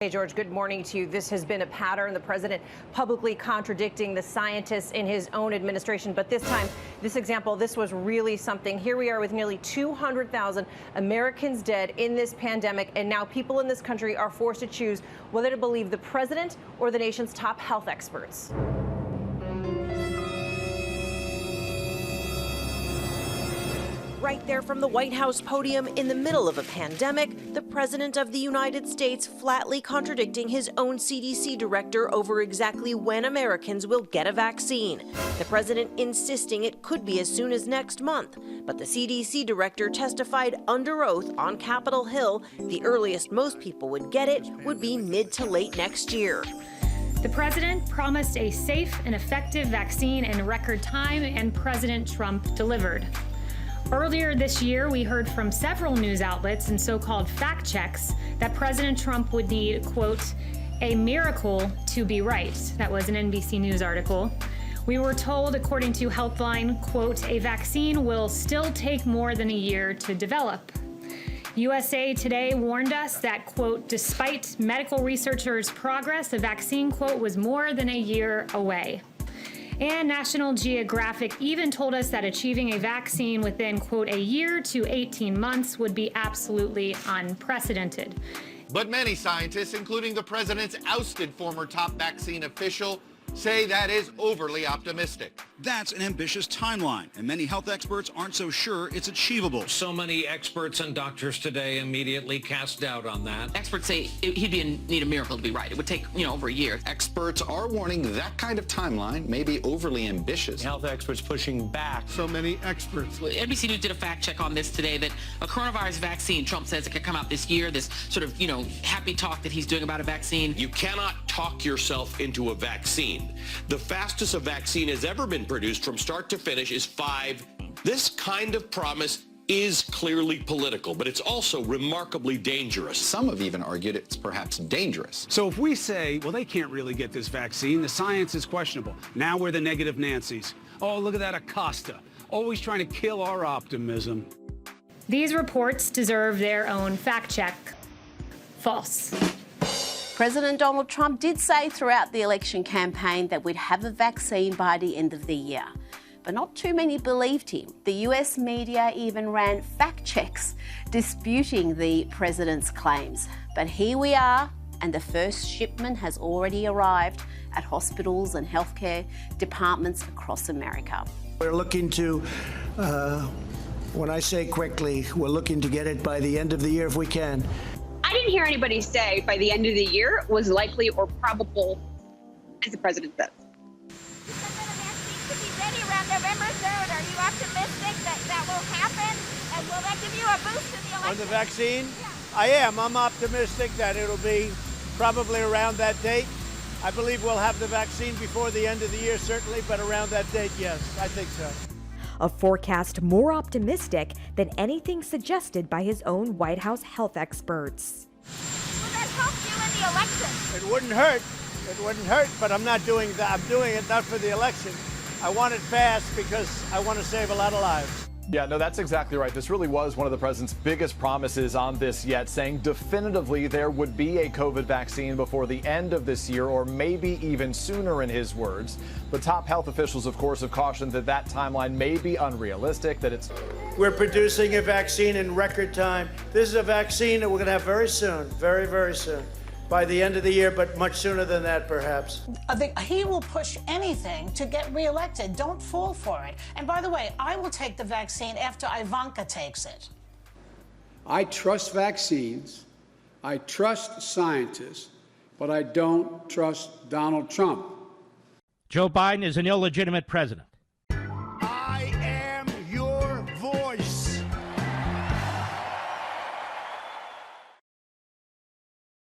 Hey, George, good morning to you. This has been a pattern. The president publicly contradicting the scientists in his own administration. But this time, this example, this was really something. Here we are with nearly 200,000 Americans dead in this pandemic. And now people in this country are forced to choose whether to believe the president or the nation's top health experts. Right there from the White House podium in the middle of a pandemic, the President of the United States flatly contradicting his own CDC director over exactly when Americans will get a vaccine. The president insisting it could be as soon as next month, but the CDC director testified under oath on Capitol Hill the earliest most people would get it would be mid to late next year. The president promised a safe and effective vaccine in record time, and President Trump delivered. Earlier this year, we heard from several news outlets and so-called fact checks that President Trump would need, quote, a miracle to be right. That was an NBC News article. We were told, according to Healthline, quote, a vaccine will still take more than a year to develop. USA Today warned us that, quote, despite medical researchers' progress, a vaccine, quote, was more than a year away. And National Geographic even told us that achieving a vaccine within, quote, a year to 18 months would be absolutely unprecedented. But many scientists, including the president's ousted former top vaccine official, say that is overly optimistic. That's an ambitious timeline, and many health experts aren't so sure it's achievable. So many experts and doctors today immediately cast doubt on that. Experts say he'd need a miracle to be right. It would take, over a year. Experts are warning that kind of timeline may be overly ambitious. Health experts pushing back. So many experts. NBC News did a fact check on this today that a coronavirus vaccine, Trump says it could come out this year, this sort of, happy talk that he's doing about a vaccine. You cannot talk yourself into a vaccine. The fastest a vaccine has ever been produced from start to finish is 5. This kind of promise is clearly political, but it's also remarkably dangerous. Some have even argued it's perhaps dangerous. So if we say, well, they can't really get this vaccine, the science is questionable. Now we're the negative Nancys. Oh, look at that Acosta, always trying to kill our optimism. These reports deserve their own fact check. False. President Donald Trump did say throughout the election campaign that we'd have a vaccine by the end of the year. But not too many believed him. The US media even ran fact checks disputing the president's claims. But here we are, and the first shipment has already arrived at hospitals and healthcare departments across America. We're looking to, when I say quickly, we're looking to get it by the end of the year if we can. I didn't hear anybody say by the end of the year was likely or probable, as the president says. You said that a vaccine could be ready around November 3rd. Are you optimistic that that will happen? And will that give you a boost in the election? On the vaccine? Yeah. I am. I'm optimistic that it'll be probably around that date. I believe we'll have the vaccine before the end of the year, certainly, but around that date, yes, I think so. A forecast more optimistic than anything suggested by his own White House health experts. Will that help you in the election? It wouldn't hurt. It wouldn't hurt, but I'm not doing that. I'm doing it not for the election. I want it fast because I want to save a lot of lives. Yeah, no, that's exactly right. This really was one of the president's biggest promises on this yet, saying definitively there would be a COVID vaccine before the end of this year, or maybe even sooner in his words. But top health officials, of course, have cautioned that that timeline may be unrealistic, that it's... We're producing a vaccine in record time. This is a vaccine that we're going to have very soon, very, very soon. By the end of the year, but much sooner than that, perhaps. He will push anything to get reelected. Don't fall for it. And by the way, I will take the vaccine after Ivanka takes it. I trust vaccines. I trust scientists, but I don't trust Donald Trump. Joe Biden is an illegitimate president.